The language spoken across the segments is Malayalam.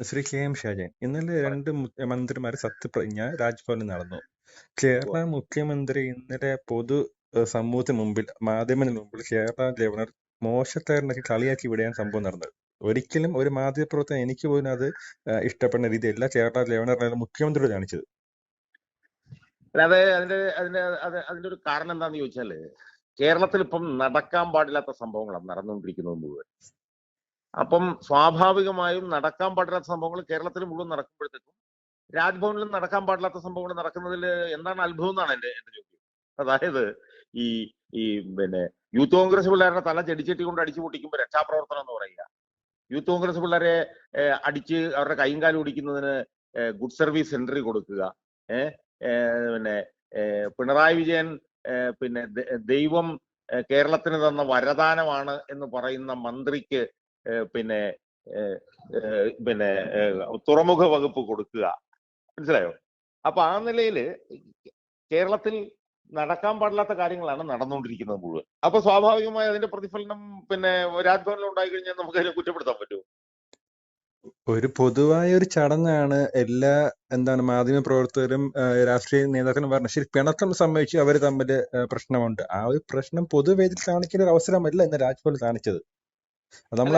ശ്രീ കെ എം ഷാജൻ, ഇന്നലെ പറ. രണ്ട് മന്ത്രിമാർ സത്യപ്രതിജ്ഞ രാജ്ഭവനിൽ നടന്നു. ഉവ്വ. കേരള മുഖ്യമന്ത്രി ഇന്നലെ സമൂഹത്തിന് മുമ്പിൽ, മാധ്യമത്തിന് മുമ്പിൽ കേരള ഗവർണർ മോശക്കാരനൊക്കെ കളിയാക്കി വിടുകയാണ് സംഭവം നടന്നത്. ഒരിക്കലും ഒരു മാധ്യമപ്രവർത്തകൻ എനിക്ക് പോലും അത് ഇഷ്ടപ്പെടുന്ന രീതിയല്ല കേരള ഗവർണർ മുഖ്യമന്ത്രിയോട് കാണിച്ചത്. അല്ലാതെ അതിന്റെ ഒരു കാരണം എന്താന്ന് ചോദിച്ചാല്, കേരളത്തിൽ ഇപ്പം നടക്കാൻ പാടില്ലാത്ത സംഭവങ്ങളാണ് നടന്നുകൊണ്ടിരിക്കുന്നത് മുഴുവൻ. അപ്പം സ്വാഭാവികമായും നടക്കാൻ പാടില്ലാത്ത സംഭവങ്ങൾ കേരളത്തിൽ മുഴുവൻ നടക്കുമ്പോഴത്തേക്കും രാജ്ഭവനിലും നടക്കാൻ പാടില്ലാത്ത സംഭവങ്ങൾ നടക്കുന്നതിൽ എന്താണ് അത്ഭുതം എന്നാണ് എന്റെ ചോദ്യം. അതായത് ഈ ഈ പിന്നെ യൂത്ത് കോൺഗ്രസ് പിള്ളേരുടെ തല ചെടിച്ചട്ടി കൊണ്ട് അടിച്ചു പൊട്ടിക്കുമ്പോൾ രക്ഷാപ്രവർത്തനം എന്ന് പറയുക, യൂത്ത് കോൺഗ്രസ് പിള്ളേരെ അടിച്ച് അവരുടെ കൈയും കാലും ഓടിക്കുന്നതിന് ഗുഡ് സർവീസ് എൻട്രി കൊടുക്കുക, പിന്നെ പിണറായി വിജയൻ പിന്നെ ദൈവം കേരളത്തിന് തന്ന വരദാനമാണ് എന്ന് പറയുന്ന മന്ത്രിക്ക് പിന്നെ പിന്നെ തുറമുഖ വകുപ്പ് കൊടുക്കുക. മനസ്സിലായോ? അപ്പൊ ആ നിലയില് കേരളത്തിൽ നടക്കാൻ പാടില്ലാത്ത കാര്യങ്ങളാണ് നടന്നുകൊണ്ടിരിക്കുന്നത് മുഴുവൻ. അപ്പൊ സ്വാഭാവികമായി അതിന്റെ പ്രതിഫലനം പിന്നെ രാജ്ഭവനിൽ ഉണ്ടായി കഴിഞ്ഞാൽ നമുക്ക് അതിനെ കുറ്റപ്പെടുത്താൻ പറ്റുമോ? ഒരു പൊതുവായ ഒരു ചടങ്ങാണ് എല്ലാ മാധ്യമ പ്രവർത്തകരും രാഷ്ട്രീയ നേതാക്കളും പറഞ്ഞത്. ശരി, പിണക്കം സംഭവിച്ചു, അവർ തമ്മിൽ പ്രശ്നമുണ്ട്. ആ ഒരു പ്രശ്നം പൊതുവേദിയിൽ കാണിക്കുന്ന ഒരു അവസരമല്ല ഇന്ന് രാജ്ഭവൻ കാണിച്ചത്. നമ്മൾ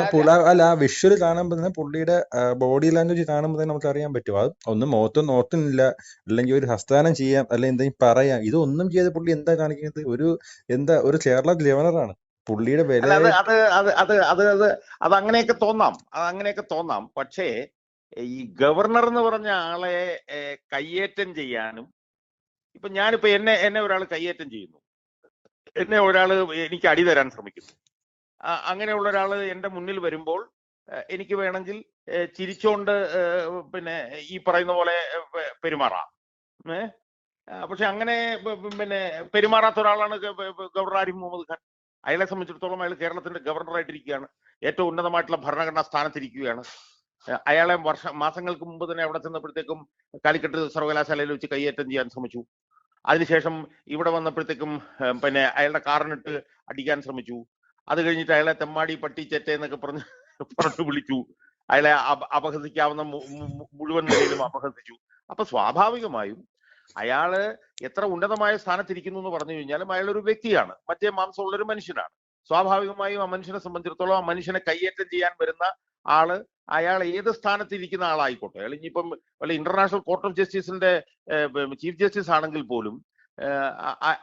ആ വിഷ്വൽ കാണുമ്പോൾ തന്നെ, പുള്ളിയുടെ ബോഡി ലാംഗ്വേജ് കാണുമ്പോൾ തന്നെ നമുക്ക് അറിയാൻ പറ്റും. അത് ഒന്നും മുഖത്തൊന്നും നോക്കുന്നില്ല, അല്ലെങ്കിൽ ഒരു ഹസ്താനം ചെയ്യാം, അല്ലെങ്കിൽ എന്തെങ്കിലും പറയാം. ഇതൊന്നും ചെയ്ത് പുള്ളി എന്താ കാണിക്കുന്നത്? ഒരു കേരള ഗവർണറാണ്. പുള്ളിയുടെ വില അല്ല, അത് അങ്ങനെയൊക്കെ തോന്നാം. പക്ഷേ ഈ ഗവർണർ എന്ന് പറഞ്ഞ ആളെ കയ്യേറ്റം ചെയ്യാനും, ഇപ്പൊ ഞാനിപ്പോ എന്നെ ഒരാൾ കയ്യേറ്റം ചെയ്യുന്നു, എന്നെ ഒരാൾ എനിക്ക് അടി തരാൻ ശ്രമിക്കുന്നു. അങ്ങനെയുള്ള ഒരാൾ എന്റെ മുന്നിൽ വരുമ്പോൾ എനിക്ക് വേണമെങ്കിൽ ചിരിച്ചോണ്ട് പിന്നെ ഈ പറയുന്ന പോലെ പെരുമാറാം. പക്ഷെ അങ്ങനെ പിന്നെ പെരുമാറാത്ത ഒരാളാണ് ഗവർണർ ആരിഫ് മുഹമ്മദ് ഖാൻ. അയാളെ സംബന്ധിച്ചിടത്തോളം അയാൾ കേരളത്തിന്റെ ഗവർണറായിട്ടിരിക്കുകയാണ്, ഏറ്റവും ഉന്നതമായിട്ടുള്ള ഭരണഘടനാ സ്ഥാനത്തിരിക്കുകയാണ്. അയാളെ മാസങ്ങൾക്ക് മുമ്പ് തന്നെ അവിടെ ചെന്നപ്പോഴത്തേക്കും കാലിക്കറ്റ് സർവകലാശാലയിൽ വെച്ച് കയ്യേറ്റം ചെയ്യാൻ ശ്രമിച്ചു. അതിനുശേഷം ഇവിടെ വന്നപ്പോഴത്തേക്കും പിന്നെ അയാളുടെ കാറിനിട്ട് അടിക്കാൻ ശ്രമിച്ചു. അത് കഴിഞ്ഞിട്ട് അയാളെ തെമ്മാടി പട്ടി ചെറ്റ എന്നൊക്കെ പറഞ്ഞു വിളിച്ചു. അയാളെ അപഹസിക്കാവുന്ന മുഴുവൻ നിലയിലും അപഹസിച്ചു. അപ്പൊ സ്വാഭാവികമായും അയാള് എത്ര ഉന്നതമായ സ്ഥാനത്തിരിക്കുന്നു എന്ന് പറഞ്ഞു കഴിഞ്ഞാലും അയാൾ ഒരു വ്യക്തിയാണ്, മറ്റേ മാംസമുള്ള ഒരു മനുഷ്യനാണ്. സ്വാഭാവികമായും ആ മനുഷ്യനെ സംബന്ധിച്ചിടത്തോളം ആ മനുഷ്യനെ കയ്യേറ്റം ചെയ്യാൻ വരുന്ന ആള്, അയാൾ ഏത് സ്ഥാനത്തിരിക്കുന്ന ആളായിക്കോട്ടെ, അയാൾ ഇനിയിപ്പം വല്ല ഇന്റർനാഷണൽ കോർട്ട് ഓഫ് ജസ്റ്റിസിന്റെ ചീഫ് ജസ്റ്റിസ് ആണെങ്കിൽ പോലും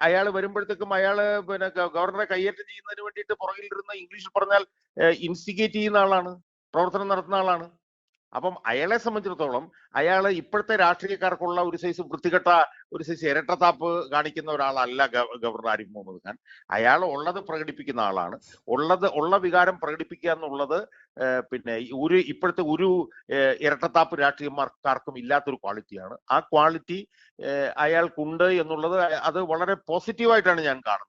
അയാൾ വരുമ്പോഴത്തേക്കും അയാള് പിന്നെ ഗവർണറെ കയ്യേറ്റം ചെയ്യുന്നതിന് വേണ്ടിയിട്ട് പുറകിലിരുന്ന് ഇംഗ്ലീഷിൽ പറഞ്ഞാൽ ഇൻസ്റ്റിഗേറ്റ് ചെയ്യുന്ന ആളാണ്, പ്രവർത്തനം നടത്തുന്ന ആളാണ്. അപ്പം അയാളെ സംബന്ധിച്ചിടത്തോളം അയാൾ ഇപ്പോഴത്തെ രാഷ്ട്രീയക്കാർക്കുള്ള ഒരു സൈസ് വൃത്തികെട്ട, ഒരു സൈസ് ഇരട്ടത്താപ്പ് കാണിക്കുന്ന ഒരാളല്ല ഗവർണർ ആരിഫ് മുഹമ്മദ് ഖാൻ. അയാൾ ഉള്ളത് പ്രകടിപ്പിക്കുന്ന ആളാണ്. ഉള്ള വികാരം പ്രകടിപ്പിക്കുക എന്നുള്ളത് പിന്നെ ഇപ്പോഴത്തെ ഒരു ഇരട്ടത്താപ്പ് രാഷ്ട്രീയക്കാർക്കും ഇല്ലാത്തൊരു ക്വാളിറ്റിയാണ്. ആ ക്വാളിറ്റി അയാൾക്കുണ്ട് എന്നുള്ളത് അത് വളരെ പോസിറ്റീവായിട്ടാണ് ഞാൻ കാണുന്നത്.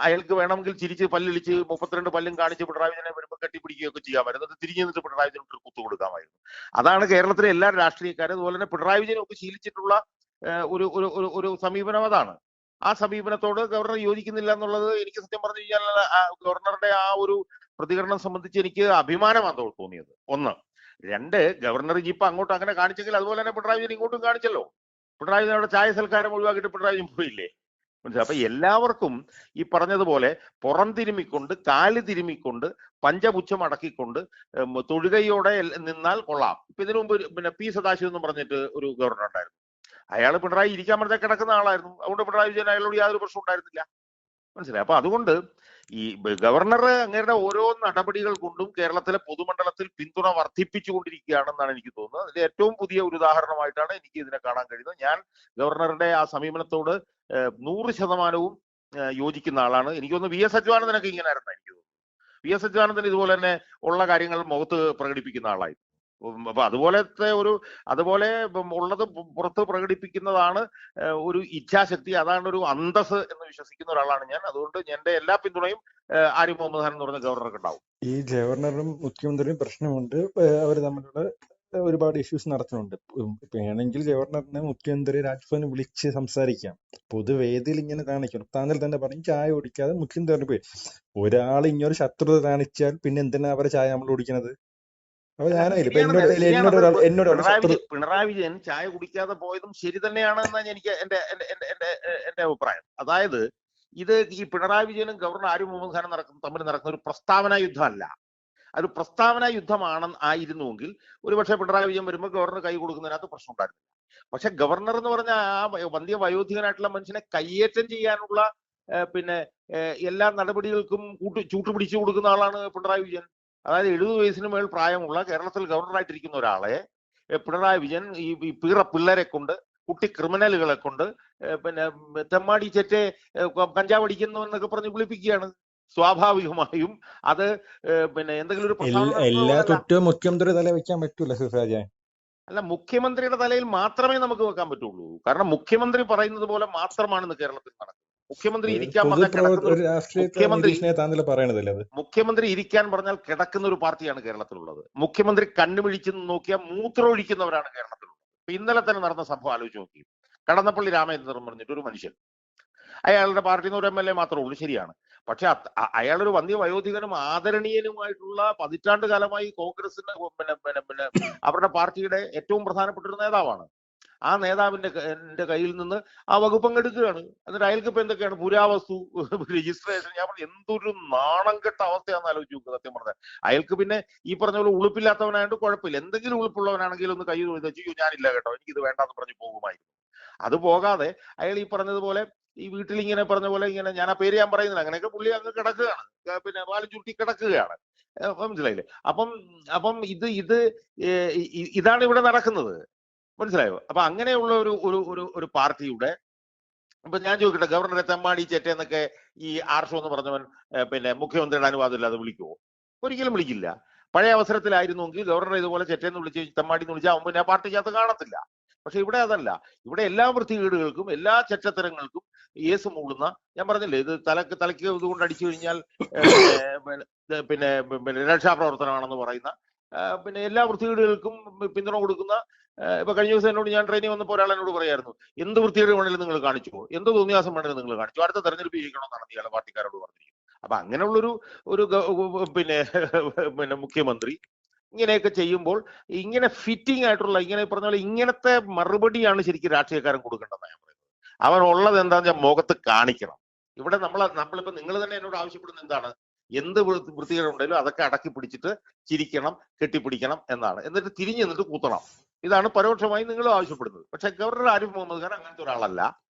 അയാൾക്ക് വേണമെങ്കിൽ ചിരിച്ച് പല്ലിളിച്ച് 32 പല്ലും കാണിച്ച് പിണറായി വിജയനെ വരുമ്പോൾ കെട്ടിപ്പിടിക്കുകയൊക്കെ ചെയ്യാമായിരുന്നു. എന്നിട്ട് തിരിഞ്ഞു നിന്നിട്ട് പിണറായി വിജയൻ ഒരു കുത്തു കൊടുക്കാമായിരുന്നു. അതാണ് കേരളത്തിലെ എല്ലാ രാഷ്ട്രീയക്കാരും അതുപോലെ തന്നെ പിണറായി വിജയനൊക്കെ ശീലിച്ചിട്ടുള്ള ഒരു ഒരു ഒരു സമീപനം അതാണ്. ആ സമീപനത്തോട് ഗവർണർ യോജിക്കുന്നില്ല എന്നുള്ളത് എനിക്ക് സത്യം പറഞ്ഞു കഴിഞ്ഞാൽ ഗവർണറുടെ ആ ഒരു പ്രതികരണം സംബന്ധിച്ച് എനിക്ക് അഭിമാനമാണ് തോന്നിയത്. ഒന്ന്. രണ്ട്, ഗവർണർ ഇപ്പൊ അങ്ങോട്ട് അങ്ങനെ കാണിച്ചെങ്കിൽ അതുപോലെ തന്നെ പിണറായി വിജയൻ ഇങ്ങോട്ടും കാണിച്ചല്ലോ. പിണറായി വിജയൻ അവിടെ ചായ സൽക്കാരം ഒഴിവാക്കിയിട്ട് പിണറായി വിജയൻ പോയില്ലേ? മനസ്സിലായി? അപ്പൊ എല്ലാവർക്കും ഈ പറഞ്ഞതുപോലെ പുറം തിരുമിക്കൊണ്ട്, കാല് തിരുമിക്കൊണ്ട്, പഞ്ചപുച്ഛം അടക്കിക്കൊണ്ട് തൊഴുകയോടെ നിന്നാൽ കൊള്ളാം. ഇപ്പൊ ഇതിനു മുമ്പ് പിന്നെ പി സദാശിവം എന്ന് പറഞ്ഞിട്ട് ഒരു ഗവർണർ ഉണ്ടായിരുന്നു. അയാൾ പിണറായി ഇരിക്കാൻ പറഞ്ഞാൽ കിടക്കുന്ന ആളായിരുന്നു. അതുകൊണ്ട് പിണറായി വിജയൻ അയാളോട് യാതൊരു പ്രശ്നം ഉണ്ടായിരുന്നില്ല. മനസ്സിലായി? അപ്പൊ അതുകൊണ്ട് ഈ ഗവർണർ അങ്ങയുടെ ഓരോ നടപടികൾ കൊണ്ടും കേരളത്തിലെ പൊതുമണ്ഡലത്തിൽ പിന്തുണ വർദ്ധിപ്പിച്ചുകൊണ്ടിരിക്കുകയാണെന്നാണ് എനിക്ക് തോന്നുന്നത്. അതിന്റെ ഏറ്റവും പുതിയ ഒരു ഉദാഹരണമായിട്ടാണ് എനിക്ക് ഇതിനെ കാണാൻ കഴിയുന്നത്. ഞാൻ ഗവർണറുടെ ആ സമീപനത്തോട് 100% യോജിക്കുന്ന ആളാണ്. എനിക്ക് തോന്നുന്നു വി എസ് അച്യുതാനന്ദനൊക്കെ ഇങ്ങനെ ആയിരുന്നു എനിക്ക് തോന്നുന്നു. വി എസ് അച്യുതാനന്ദൻ ഇതുപോലെ തന്നെ ഉള്ള കാര്യങ്ങൾ മുഖത്ത് പ്രകടിപ്പിക്കുന്ന ആളായിരുന്നു. അപ്പൊ അതുപോലെ ഉള്ളത് പുറത്ത് പ്രകടിപ്പിക്കുന്നതാണ് ഒരു ഇച്ഛാശക്തി, അതാണ് ഒരു അന്തസ് എന്ന് വിശ്വസിക്കുന്ന ഒരാളാണ് ഞാൻ. അതുകൊണ്ട് എന്റെ എല്ലാ പിന്തുണയും ആരിഫ് മുഹമ്മദ് ഖാൻ എന്ന് പറഞ്ഞ ഗവർണർക്ക് ഉണ്ടാവും. ഈ ഗവർണറും മുഖ്യമന്ത്രിയും പ്രശ്നമുണ്ട്, അവർ തമ്മിലുള്ള ഒരുപാട് ഇഷ്യൂസ് നടത്തുന്നുണ്ട്. വേണമെങ്കിൽ ഗവർണറിനെ മുഖ്യമന്ത്രി രാജ്ഭവന് വിളിച്ച് സംസാരിക്കാം. പൊതുവേദിയിൽ ഇങ്ങനെ കാണിക്കണം. താങ്കൾ തന്നെ പറയും ചായ കുടിക്കാതെ മുഖ്യമന്ത്രി പോയി. ഒരാൾ ഇങ്ങനൊരു ശത്രുത കാണിച്ചാൽ പിന്നെ എന്തിനാ അവരെ ചായ നമ്മൾ കുടിക്കുന്നത്? അപ്പൊ അല്ല ഞാനായില്ല ഇപ്പൊ ശരിയാണെന്ന്, എന്നോട് ശരിയാണത്. ഒരാൾ എന്നോട് ഒരു ശത്രു പിണറായി വിജയൻ ചായ കുടിക്കാതെ പോയതും ശരി തന്നെയാണെന്നാണ് എനിക്ക് എന്റെ അഭിപ്രായം. അതായത് ഇത് ഈ പിണറായി വിജയനും ഗവർണർ ആരിഫ് മുഹമ്മദ് ഖാനും തമ്മിൽ നടക്കുന്ന ഒരു പ്രസ്താവന യുദ്ധമല്ല. അത് പ്രസ്താവന ആയിരുന്നുവെങ്കിൽ ഒരുപക്ഷെ പിണറായി വിജയൻ വരുമ്പോൾ ഗവർണർ കൈ കൊടുക്കുന്നതിനകത്ത് പ്രശ്നം ഉണ്ടായിരുന്നു. പക്ഷെ ഗവർണർ എന്ന് പറഞ്ഞ ആ വന്ധ്യ വയോധികനായിട്ടുള്ള മനുഷ്യനെ കയ്യേറ്റം ചെയ്യാനുള്ള പിന്നെ എല്ലാ നടപടികൾക്കും ചൂട്ടുപിടിച്ചു കൊടുക്കുന്ന ആളാണ് പിണറായി വിജയൻ. അതായത് 70 വയസ്സിന് മേൽ പ്രായമുള്ള കേരളത്തിൽ ഗവർണറായിട്ടിരിക്കുന്ന ഒരാളെ പിണറായി വിജയൻ ഈ പീറ പിള്ളേരെ കൊണ്ട്, കുട്ടി ക്രിമിനലുകളെ കൊണ്ട് പിന്നെ തെമ്മാടി ചെറ്റെ കഞ്ചാവ് അടിക്കുന്നു എന്നൊക്കെ പറഞ്ഞ് വിളിപ്പിക്കുകയാണ്. സ്വാഭാവികമായും അത് പിന്നെ എന്തെങ്കിലും ഒരു പ്രസ്താവന എല്ലാ നടത്തുന്നതല്ല. കുറ്റവും മുഖ്യമന്ത്രി തല വെക്കാൻ പറ്റൂല സിറാജെ. അല്ല, മുഖ്യമന്ത്രിയുടെ തലയിൽ മാത്രമേ നമുക്ക് വെക്കാൻ പറ്റുള്ളൂ. കാരണം മുഖ്യമന്ത്രി പറയുന്നത് പോലെ മാത്രമാണ് ഇന്ന് കേരളത്തിൽ നടക്കുന്നത്. മുഖ്യമന്ത്രി ഒരു ഇരിക്കാൻ പറഞ്ഞാൽ കിടക്കുന്ന ഒരു രാഷ്ട്രീയ മുഖ്യമന്ത്രി നിരീക്ഷണയെ താങ്കൾ പറയണതല്ലേ അത്? മുഖ്യമന്ത്രി ഇരിക്കാൻ പറഞ്ഞാൽ കിടക്കുന്ന ഒരു പാർട്ടിയാണ് കേരളത്തിലുള്ളത്. മുഖ്യമന്ത്രി കണ്ണുമിഴിച്ച് നോക്കിയാൽ മൂത്രമൊഴിക്കുന്നവരാണ് കേരളത്തിലുള്ളത്. ഇപ്പൊ ഇന്നലെ തന്നെ നടന്ന സംഭവം ആലോചിച്ച് നോക്കി. കടന്നപ്പള്ളി രാമചന്ദ്രൻ പറഞ്ഞിട്ട് ഒരു മനുഷ്യൻ, അയാളുടെ പാർട്ടിയിൽ നിന്ന് ഒരു MLA മാത്രമേ ഉള്ളൂ, ശരിയാണ്. പക്ഷെ അയാളൊരു വന്ധ്യ വയോധികനും ആദരണീയനുമായിട്ടുള്ള പതിറ്റാണ്ട് കാലമായി കോൺഗ്രസിന്റെ പിന്നെ അവരുടെ പാർട്ടിയുടെ ഏറ്റവും പ്രധാനപ്പെട്ട ഒരു നേതാവാണ്. ആ നേതാവിന്റെ കയ്യിൽ നിന്ന് ആ വകുപ്പ് അങ്ങെടുക്കുകയാണ്. എന്നിട്ട് അയാൾക്ക് ഇപ്പൊ എന്തൊക്കെയാണ് പുരാവസ്തു രജിസ്ട്രേഷൻ. ഞാൻ പറഞ്ഞു എന്തൊരു നാണം കെട്ട അവസ്ഥയാണെന്ന് ആലോചിച്ച് നോക്കുക. സത്യം പറഞ്ഞാൽ അയാൾക്ക് പിന്നെ ഈ പറഞ്ഞ പോലെ ഉളുപ്പില്ലാത്തവനായിട്ട് കുഴപ്പമില്ല. എന്തെങ്കിലും ഉളുപ്പുള്ളവനാണെങ്കിൽ ഒന്ന് കൈ വെച്ചു ഞാനില്ല കേട്ടോ, എനിക്ക് ഇത് വേണ്ടാന്ന് പറഞ്ഞ് പോകുമായിരുന്നു. അത് പോകാതെ അയാൾ ഈ പറഞ്ഞതുപോലെ ഈ വീട്ടിൽ ഇങ്ങനെ പറഞ്ഞ പോലെ ഇങ്ങനെ, ഞാൻ ആ പേര് ഞാൻ പറയുന്നില്ല, അങ്ങനെയൊക്കെ പുള്ളി അങ്ങ് കിടക്കുകയാണ്, പിന്നെ വാലും ചുരുട്ടി കിടക്കുകയാണ്. മനസ്സിലായില്ലേ? അപ്പം അപ്പം ഇതാണ് ഇവിടെ നടക്കുന്നത്. മനസ്സിലായോ? അപ്പൊ അങ്ങനെയുള്ള ഒരു ഒരു ഒരു ഒരു പാർട്ടിയുടെ, ഇപ്പൊ ഞാൻ ചോദിക്കട്ടെ, ഗവർണറെ തെമ്മാടി ചെറ്റ എന്നൊക്കെ ഈ ആർഷോ എന്ന് പറഞ്ഞവൻ പിന്നെ മുഖ്യമന്ത്രിയുടെ അനുവാദം ഇല്ലാതെ വിളിക്കുവോ? ഒരിക്കലും വിളിക്കില്ല. പഴയ അവസരത്തിലായിരുന്നുവെങ്കിൽ ഗവർണർ ഇതുപോലെ ചെറ്റെന്ന് വിളിച്ച് തെമ്മാടി എന്ന് വിളിച്ചാൽ അവൻ പിന്നെ ആ പാർട്ടിക്കകത്ത് കാണത്തില്ല. പക്ഷെ ഇവിടെ അതല്ല. ഇവിടെ എല്ലാ വൃത്തികേടുകൾക്കും എല്ലാ ചെറ്റത്തരങ്ങൾക്കും ഏസ് മൂടുന്ന, ഞാൻ പറഞ്ഞില്ലേ, ഇത് തലയ്ക്ക് ഇതുകൊണ്ട് അടിച്ചു കഴിഞ്ഞാൽ പിന്നെ പിന്നെ രക്ഷാപ്രവർത്തനമാണെന്ന് പറയുന്ന പിന്നെ എല്ലാ വൃത്തികേടുകൾക്കും പിന്തുണ കൊടുക്കുന്ന, ഇപ്പൊ കഴിഞ്ഞ ദിവസം എന്നോട്, ഞാൻ ട്രെയിനിൽ വന്നപ്പോൾ ഒരാൾ എന്നോട് പറയായിരുന്നു, എന്ത് വൃത്തികേട് വേണേലും നിങ്ങൾ കാണിച്ചു, എന്ത് തോന്നിയാസം വേണേലും നിങ്ങൾ കാണിച്ചു, അടുത്ത തെരഞ്ഞെടുപ്പ് ജയിക്കണമെന്നാണ് ഇയാളെ പാർട്ടിക്കാരോട് പറഞ്ഞിരിക്കുന്നത്. അപ്പൊ അങ്ങനെയുള്ളൊരു പിന്നെ പിന്നെ മുഖ്യമന്ത്രി ഇങ്ങനെയൊക്കെ ചെയ്യുമ്പോൾ ഇങ്ങനെ ഫിറ്റിംഗ് ആയിട്ടുള്ള, ഇങ്ങനെ പറഞ്ഞ പോലെ ഇങ്ങനത്തെ മറുപടിയാണ് ശരിക്കും രാഷ്ട്രീയക്കാരൻ കൊടുക്കേണ്ടതെന്ന് ഞാൻ പറയുന്നത്. അവൻ ഉള്ളത് എന്താണെന്ന് വെച്ചാൽ മുഖത്ത് കാണിക്കണം. ഇവിടെ നമ്മളിപ്പോ നിങ്ങൾ തന്നെ എന്നോട് ആവശ്യപ്പെടുന്നത് എന്താണ്? എന്ത് വൃത്തികേടുണ്ടെങ്കിലും അതൊക്കെ അടക്കി പിടിച്ചിട്ട് ചിരിക്കണം, കെട്ടിപ്പിടിക്കണം എന്നാണ്. എന്നിട്ട് തിരിഞ്ഞു നിന്നിട്ട് കൂത്തണം. ഇതാണ് പരോക്ഷമായി നിങ്ങൾ ആവശ്യപ്പെടുന്നത്. പക്ഷെ ഗവർണർ ആരിഫ് മുഹമ്മദ് ഖാൻ അങ്ങനത്തെ ഒരാളല്ല.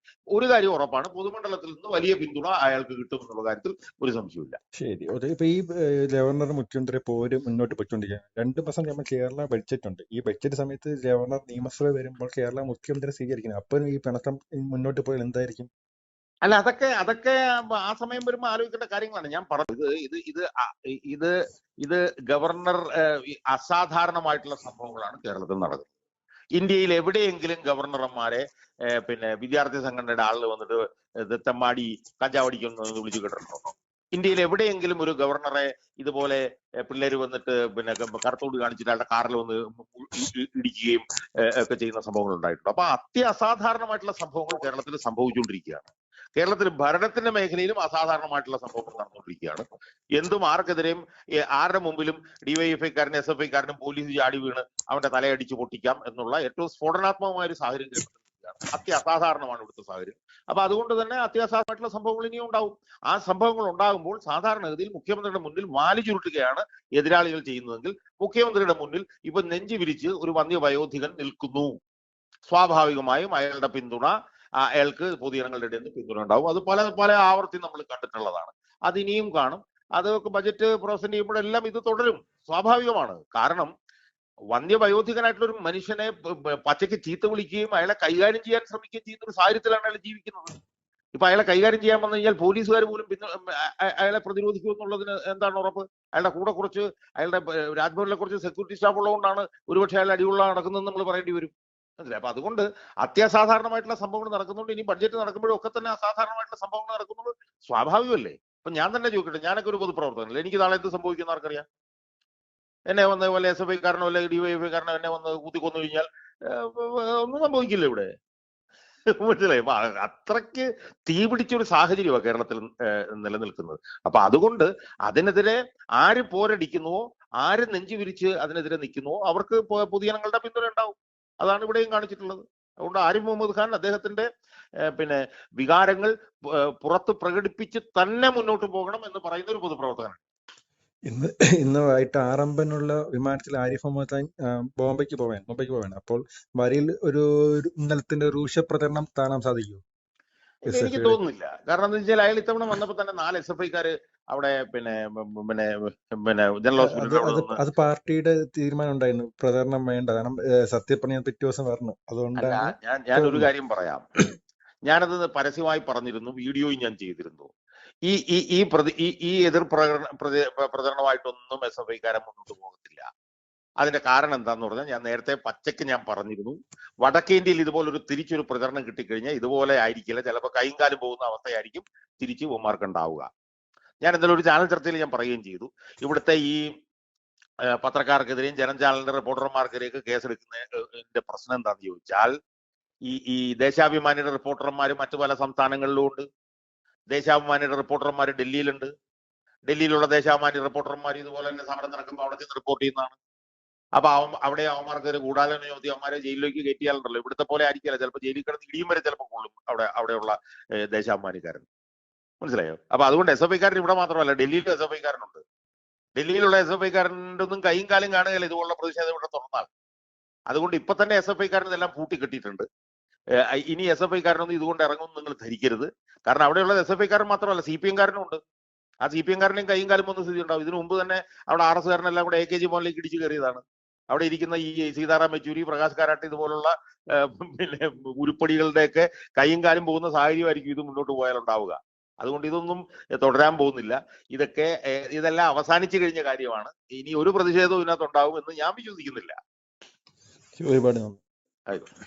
ഒരു കാര്യം ഉറപ്പാണ്, പൊതുമണ്ഡലത്തിൽ നിന്ന് വലിയ പിന്തുണ അയാൾക്ക് കിട്ടും എന്നുള്ള കാര്യത്തിൽ ഒരു സംശയമില്ല. ശരി, ഇപ്പൊ ഈ ഗവർണർ മുഖ്യമന്ത്രി പോര് മുന്നോട്ട് പോയിക്കൊണ്ടിരിക്കുകയാണ്. 2% നമ്മൾ കേരള ബഡ്ജറ്റ് ഉണ്ട്. ഈ ബഡ്ജറ്റ് സമയത്ത് ഗവർണർ നിയമസഭ വരുമ്പോൾ കേരള മുഖ്യമന്ത്രി സ്വീകരിക്കുന്നത്, അപ്പം ഈ പിണക്കം മുന്നോട്ട് പോയാൽ എന്തായിരിക്കും? അല്ല, അതൊക്കെ ആ സമയം വരുമ്പോൾ ആലോചിക്കേണ്ട കാര്യങ്ങളാണ്. ഞാൻ പറഞ്ഞത് ഇത് ഗവർണർ അസാധാരണമായിട്ടുള്ള സംഭവങ്ങളാണ് കേരളത്തിൽ നടക്കുന്നത്. ഇന്ത്യയിൽ എവിടെയെങ്കിലും ഗവർണർമാരെ പിന്നെ വിദ്യാർത്ഥി സംഘടനയുടെ ആളുകൾ വന്നിട്ട് തെമ്മാടി കഞ്ചാവടിക്കുന്നു എന്ന് വിളിച്ചു കേട്ടിട്ടുണ്ടോ? ഇന്ത്യയിൽ എവിടെയെങ്കിലും ഒരു ഗവർണറെ ഇതുപോലെ പിള്ളേര് വന്നിട്ട് പിന്നെ കറുത്തോട് കാണിച്ചിട്ട് അയാളുടെ കാറിൽ വന്ന് ഇടിക്കുകയും ഒക്കെ ചെയ്യുന്ന സംഭവങ്ങൾ ഉണ്ടായിട്ടുണ്ട്. അപ്പൊ അസാധാരണമായിട്ടുള്ള സംഭവങ്ങൾ കേരളത്തിൽ സംഭവിച്ചുകൊണ്ടിരിക്കുകയാണ്. കേരളത്തിൽ ഭരണത്തിന്റെ മേഖലയിലും അസാധാരണമായിട്ടുള്ള സംഭവങ്ങൾ നടന്നുകൊണ്ടിരിക്കുകയാണ്. എന്തും ആർക്കെതിരെയും ആരുടെ മുമ്പിലും ഡിവൈഎഫ്ഐക്കാരനും SFIക്കാരനും പോലീസ് ചാടി വീണ് അവന്റെ തലയടിച്ച് പൊട്ടിക്കാം എന്നുള്ള ഏറ്റവും സ്ഫോടനാത്മകമായ ഒരു സാഹചര്യം കേരളത്തിലാണ്. അസാധാരണമാണ് ഇവിടുത്തെ സാഹചര്യം. അപ്പൊ അതുകൊണ്ട് തന്നെ അത്യാസാരമായിട്ടുള്ള സംഭവങ്ങൾ ഇനിയും ഉണ്ടാവും. ആ സംഭവങ്ങൾ ഉണ്ടാകുമ്പോൾ സാധാരണഗതിയിൽ മുഖ്യമന്ത്രിയുടെ മുന്നിൽ വാലി ചുരുട്ടുകയാണ് എതിരാളികൾ ചെയ്യുന്നതെങ്കിൽ, മുഖ്യമന്ത്രിയുടെ മുന്നിൽ ഇപ്പൊ നെഞ്ചു വിരിച്ച് ഒരു വന്ധ്യ വയോധികൻ നിൽക്കുന്നു. സ്വാഭാവികമായും അയാളുടെ പിന്തുണ, അയാൾക്ക് പൊതുജനങ്ങളുടെ ഇടയിൽ നിന്ന് പിന്തുണ ഉണ്ടാവും. അത് പല ആവർത്തി നമ്മൾ കണ്ടിട്ടുള്ളതാണ്. അത് ഇനിയും കാണും. അതൊക്കെ ബജറ്റ് പ്രസന്റ് ചെയ്യുമ്പോഴെല്ലാം ഇത് തുടരും, സ്വാഭാവികമാണ്. കാരണം വന്ധ്യ വയോധികനായിട്ടുള്ള ഒരു മനുഷ്യനെ പച്ചയ്ക്ക് ചീത്ത വിളിക്കുകയും അയാളെ കൈകാര്യം ചെയ്യാൻ ശ്രമിക്കുകയും ചെയ്യുന്ന ഒരു സാഹചര്യത്തിലാണ് അയാൾ ജീവിക്കുന്നത്. ഇപ്പൊ അയാളെ കൈകാര്യം ചെയ്യാൻ വന്നു കഴിഞ്ഞാൽ പോലീസുകാർ പോലും അയാളെ പ്രതിരോധിക്കും എന്നുള്ളതിന് എന്താണ് ഉറപ്പ്? അയാളുടെ കൂടെ കുറച്ച്, അയാളുടെ രാജ്ഭവനിലെ കുറച്ച് സെക്യൂരിറ്റി സ്റ്റാഫ് ഉള്ളതുകൊണ്ടാണ് ഒരുപക്ഷെ അയാൾ അടിയുള്ള നടക്കുന്നതെന്ന് നമ്മൾ പറയേണ്ടി വരും. മനസ്സിലായി? അപ്പൊ അതുകൊണ്ട് അത്യാസാധാരണമായിട്ടുള്ള സംഭവങ്ങൾ നടക്കുന്നുണ്ട്. ഇനി ബഡ്ജറ്റ് നടക്കുമ്പോഴും ഒക്കെ തന്നെ അസാധാരണമായിട്ടുള്ള സംഭവങ്ങൾ നടക്കുന്നത് സ്വാഭാവികമല്ലേ? ഇപ്പൊ ഞാൻ തന്നെ ചോദിക്കട്ടെ, ഞാനൊക്കെ ഒരു പൊതുപ്രവർത്തകനല്ലേ, എനിക്ക് നാളെ എന്ത് സംഭവിക്കുന്ന ആർക്കറിയാം? എന്നെ വന്ന് വല്ല SFIക്കാരനോ അല്ലെ DYFIക്കാരനോ എന്നെ വന്ന് കുത്തിക്കൊന്നു കഴിഞ്ഞാൽ ഒന്നും സംഭവിക്കില്ല ഇവിടെ. മനസ്സിലായി. അപ്പൊ അത്രയ്ക്ക് തീ പിടിച്ചൊരു സാഹചര്യമാണ് കേരളത്തിൽ നിലനിൽക്കുന്നത്. അപ്പൊ അതുകൊണ്ട് അതിനെതിരെ ആര് പോരടിക്കുന്നുവോ, ആര് നെഞ്ചു വിരിച്ച് അതിനെതിരെ നിൽക്കുന്നുവോ അവർക്ക് പൊതുജനങ്ങളുടെ പിന്തുണ ഉണ്ടാവും. അതാണ് ഇവിടെയും കാണിച്ചിട്ടുള്ളത്. അതുകൊണ്ട് ആരിഫ് മുഹമ്മദ് ഖാൻ അദ്ദേഹത്തിന്റെ പിന്നെ വികാരങ്ങൾ പുറത്ത് പ്രകടിപ്പിച്ച് തന്നെ മുന്നോട്ട് പോകണം എന്ന് പറയുന്ന ഒരു പൊതുപ്രവർത്തകനാണ്. ഇന്ന് വൈകിട്ട് ആറമ്പനുള്ള വിമാനത്തിൽ ആരിഫ് മുഹമ്മദ് ഖാൻ മുംബൈക്ക് പോവാണ്. അപ്പോൾ വരിയിൽ ഒരു ഇന്നലത്തിന്റെ രൂക്ഷ പ്രചരണം കാണാൻ സാധിക്കുമോ? എനിക്ക് തോന്നുന്നില്ല. കാരണം എന്താ വെച്ചാൽ അയാൾ ഇത്തവണ വന്നപ്പോ തന്നെ 4 SFI-ക്കാര് അവിടെ പിന്നെ പിന്നെ പിന്നെ ജനറൽ ഹോസ്പിറ്റലിൽ അത് പാർട്ടിയുടെ തീരുമാനം ഉണ്ടായിരുന്നു, പ്രചരണം വേണ്ട. കാരണം സത്യപ്രതിജ്ഞ പിറ്റേ ദിവസം വരണം. അതുകൊണ്ടാണ്. ഞാൻ ഒരു കാര്യം പറയാം. ഞാനത് പരസ്യമായി പറഞ്ഞിരുന്നു, വീഡിയോയും ഞാൻ ചെയ്തിരുന്നു. ഈ എതിർ പ്രചരണമായിട്ടൊന്നും SFI-ക്കാരെ മുന്നോട്ട് പോകത്തില്ല. അതിന്റെ കാരണം എന്താന്ന് പറഞ്ഞാൽ ഞാൻ നേരത്തെ പച്ചക്ക് ഞാൻ പറഞ്ഞിരുന്നു, വടക്കേ ഇന്ത്യയിൽ ഇതുപോലൊരു തിരിച്ചൊരു പ്രചരണം കിട്ടിക്കഴിഞ്ഞാൽ ഇതുപോലെ ആയിരിക്കില്ല, ചിലപ്പോൾ കൈയും കാലും പോകുന്ന അവസ്ഥയായിരിക്കും തിരിച്ച് ഉമ്മാർക്ക് ഉണ്ടാവുക. ഞാൻ എന്തായാലും ഒരു ചാനൽ ചർച്ചയിൽ ഞാൻ പറയുകയും ചെയ്തു, ഇവിടുത്തെ ഈ പത്രക്കാർക്കെതിരെയും ജനചാനലിന്റെ റിപ്പോർട്ടർമാർക്കെതിരെയൊക്കെ കേസെടുക്കുന്നതിന്റെ പ്രശ്നം എന്താണെന്ന് ചോദിച്ചാൽ, ഈ ദേശാഭിമാനിയുടെ റിപ്പോർട്ടർമാർ മറ്റു പല സംസ്ഥാനങ്ങളിലും ഉണ്ട്. ദേശാഭിമാനിയുടെ റിപ്പോർട്ടർമാർ ഡൽഹിയിലുണ്ട്. ഡൽഹിയിലുള്ള ദേശാഭിമാനി റിപ്പോർട്ടർമാർ ഇതുപോലെ തന്നെ സമരം നടക്കുമ്പോൾ അവിടെ ചെന്ന് റിപ്പോർട്ട് ചെയ്യുന്നതാണ്. അപ്പൊ അവിടെ അവന്മാർക്കൊരു കൂടാലോചന ചോദ്യം അവന്മാരെ ജയിലിലേക്ക് കയറ്റിയാലുണ്ടല്ലോ, ഇവിടുത്തെ പോലെ ആയിരിക്കില്ല, ചിലപ്പോൾ ജയിലിൽ കിടന്ന് ഇടിയും വരെ ചിലപ്പോൾ കൊള്ളും അവിടെയുള്ള ദേശാഭിമാനിക്കാരൻ. മനസ്സിലായോ? അപ്പൊ അതുകൊണ്ട് SFI-ക്കാരൻ ഇവിടെ മാത്രമല്ല, ഡൽഹിയിലും SFI-ക്കാരനുണ്ട്. ഡൽഹിയിലുള്ള SFI-ക്കാരൻ്റെ ഒന്നും കൈയും കാലും കാണുകയില്ല ഇതുപോലുള്ള പ്രതിഷേധം ഇവിടെ തുറന്നാൽ. അതുകൊണ്ട് ഇപ്പൊ തന്നെ SFI-ക്കാരൻ ഇതെല്ലാം പൂട്ടിക്കെട്ടിയിട്ടുണ്ട്. ഇനി SFI-ക്കാരനൊന്നും ഇതുകൊണ്ട് ഇറങ്ങും നിങ്ങൾ ധരിക്കരുത്. കാരണം അവിടെയുള്ള SFI-ക്കാരൻ മാത്രമല്ല, CPM-കാരനും ഉണ്ട്. ആ CPM-കാരനെയും കൈയും കാലും ഒന്നും സ്ഥിതി ഉണ്ടാവും. ഇതിനു മുമ്പ് തന്നെ അവിടെ RS-കാരനെല്ലാം കൂടെ AKG മോനിലേക്ക് ഇടിച്ചു കയറിയതാണ്. അവിടെ ഇരിക്കുന്ന ഈ സീതാറാം യെച്ചൂരി, പ്രകാശ് കാരാട്ട് ഇതുപോലുള്ള പിന്നെ ഉരുപ്പടികളുടെയൊക്കെ കൈയും കാലും പോകുന്ന സാഹചര്യമായിരിക്കും ഇത് മുന്നോട്ട് പോയാൽ ഉണ്ടാവുക. അതുകൊണ്ട് ഇതൊന്നും തുടരാൻ പോകുന്നില്ല. ഇതെല്ലാം അവസാനിച്ചു കഴിഞ്ഞ കാര്യമാണ്. ഇനി ഒരു പ്രതിഷേധവും ഇതിനകത്ത് ഉണ്ടാവും എന്ന് ഞാൻ വിശ്വസിക്കുന്നില്ല. ഒരുപാട് നന്ദി. ആയിക്കോട്ടെ.